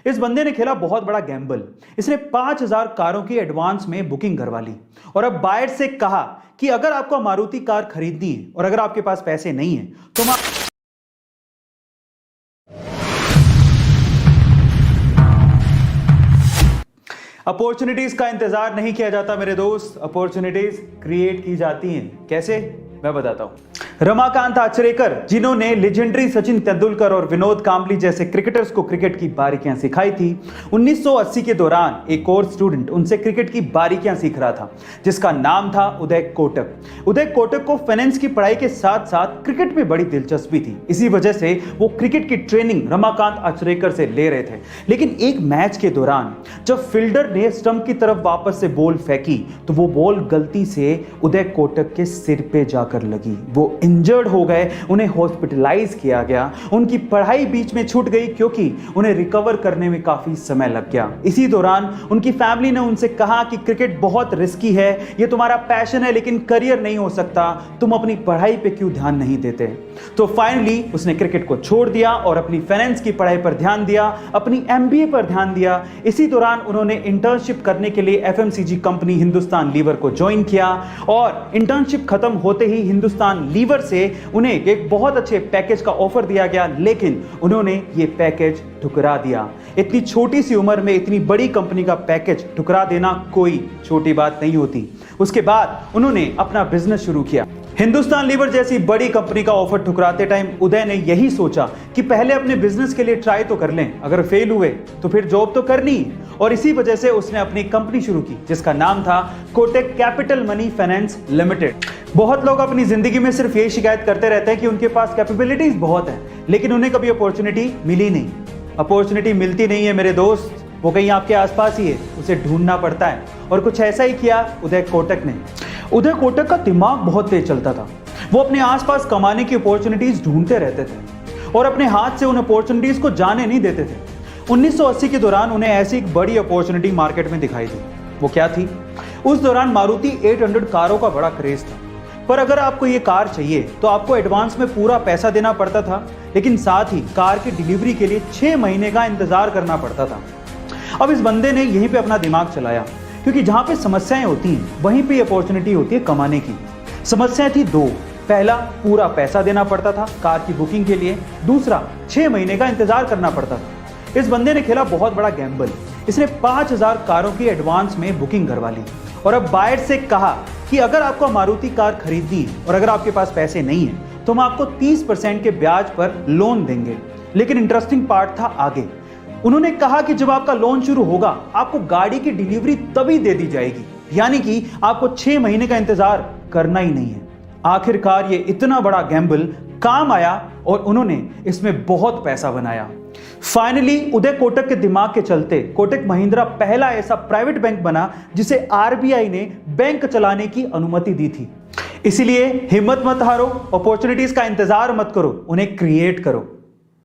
इस बंदे ने खेला बहुत बड़ा गैम्बल। इसने 5000 कारों की एडवांस में बुकिंग करवा ली और अब बायर से कहा कि अगर आपको मारुति कार खरीदनी है और अगर आपके पास पैसे नहीं है तो अपॉर्चुनिटीज का इंतजार नहीं किया जाता मेरे दोस्त, अपॉर्चुनिटीज क्रिएट की जाती हैं। कैसे, मैं बताता हूं। रमाकांत आचरेकर, जिन्होंने लेजेंडरी सचिन तेंदुलकर और विनोद कांबली जैसे क्रिकेटर्स को क्रिकेट की बारीकियां सिखाई थी, 1980 के दौरान एक और स्टूडेंट उनसे क्रिकेट की बारीकियां सीख रहा था जिसका नाम था उदय कोटक। उदय कोटक को फाइनेंस की पढ़ाई के साथ साथ क्रिकेट में बड़ी दिलचस्पी थी। इसी वजह से वो क्रिकेट की ट्रेनिंग रमाकांत आचरेकर से ले रहे थे। लेकिन एक मैच के दौरान जब फील्डर ने स्टंप की तरफ वापस से बॉल फेंकी तो वो बॉल गलती से उदय कोटक के सिर पे जाकर लगी। वो इंजर्ड हो गए, उन्हें हॉस्पिटलाइज किया गया। उनकी पढ़ाई बीच में छूट गई क्योंकि उन्हें रिकवर करने में काफी समय लग गया। इसी दौरान उनकी फैमिली ने उनसे कहा कि क्रिकेट बहुत रिस्की है, ये तुम्हारा पैशन है लेकिन करियर नहीं हो सकता, तुम अपनी पढ़ाई पे क्यों ध्यान नहीं देते। तो फाइनली उसने क्रिकेट को छोड़ दिया और अपनी फाइनेंस की पढ़ाई पर ध्यान दिया, अपनी एमबीए पर ध्यान दिया। इसी दौरान उन्होंने इंटर्नशिप करने के लिए एफएमसीजी कंपनी हिंदुस्तान लीवर को ज्वाइन किया और इंटर्नशिप खत्म होते ही हिंदुस्तान लीवर से उन्हें एक बहुत अच्छे पैकेज का ऑफर दिया गया, लेकिन उन्होंने ये पैकेज ठुकरा दिया। इतनी छोटी सी उम्र में इतनी बड़ी कंपनी का पैकेज ठुकरा देना कोई छोटी बात नहीं होती। उसके बाद उन्होंने अपना बिजनेस शुरू किया। हिंदुस्तान लीवर जैसी बड़ी कंपनी का ऑफर ठुकराते टाइम उदय ने यही सोचा कि पहले अपने बिजनेस के लिए ट्राई तो कर लें, अगर फेल हुए तो फिर जॉब तो करनी है। और इसी वजह से उसने अपनी कंपनी शुरू की जिसका नाम था Kotak capital money finance limited. बहुत लोग अपनी जिंदगी में सिर्फ ये शिकायत करते रहते हैं कि उनके पास कैपेबिलिटीज बहुत है लेकिन उन्हें कभी अपॉर्चुनिटी मिली नहीं। अपॉर्चुनिटी मिलती नहीं है मेरे दोस्त, वो कहीं आपके आसपास ही है, उसे ढूंढना पड़ता है। और कुछ ऐसा ही किया उदय कोटक ने। उदय कोटक का दिमाग बहुत तेज चलता था। वो अपने आसपास कमाने की अपॉर्चुनिटीज ढूंढते रहते थे और अपने हाथ से उन अपॉर्चुनिटीज को जाने नहीं देते थे। 1980 के दौरान उन्हें ऐसी एक बड़ी अपॉर्चुनिटी मार्केट में दिखाई दी। वो क्या थी? उस दौरान मारुति 800 कारों का बड़ा क्रेज था, पर अगर आपको ये कार चाहिए तो आपको एडवांस में पूरा पैसा देना पड़ता था, लेकिन साथ ही कार की डिलीवरी के लिए 6 महीने का इंतजार करना पड़ता था। अब इस बंदे ने यहीं पे अपना दिमाग चलाया क्योंकि जहां पे समस्याएं होती हैं वहीं पे अपॉर्चुनिटी होती है कमाने की। समस्याएं थी दो। पहला, पूरा पैसा देना पड़ता था कार की बुकिंग के लिए। दूसरा, 6 महीने का इंतजार करना पड़ता था। इस बंदे ने खेला बहुत बड़ा गैम्बल। इसने 5000 कारों की एडवांस में बुकिंग करवा ली और अब बायर से कहा कि अगर आपको मारुति कार खरीदनी है और अगर आपके पास पैसे नहीं है तो हम आपको 30% के ब्याज पर लोन देंगे। लेकिन इंटरेस्टिंग पार्ट था आगे। उन्होंने कहा कि जब आपका लोन शुरू होगा आपको गाड़ी की डिलीवरी तभी दे दी जाएगी, यानी कि आपको 6 महीने का इंतजार करना ही नहीं है। आखिरकार ये इतना बड़ा गैम्बल काम आया और उन्होंने इसमें बहुत पैसा बनाया। फाइनली उदय कोटक के दिमाग के चलते कोटक महिंद्रा पहला ऐसा प्राइवेट बैंक बना जिसे आरबीआई ने बैंक चलाने की अनुमति दी थी। इसीलिए हिम्मत मत हारो, अपॉर्चुनिटीज का इंतजार मत करो, उन्हें क्रिएट करो।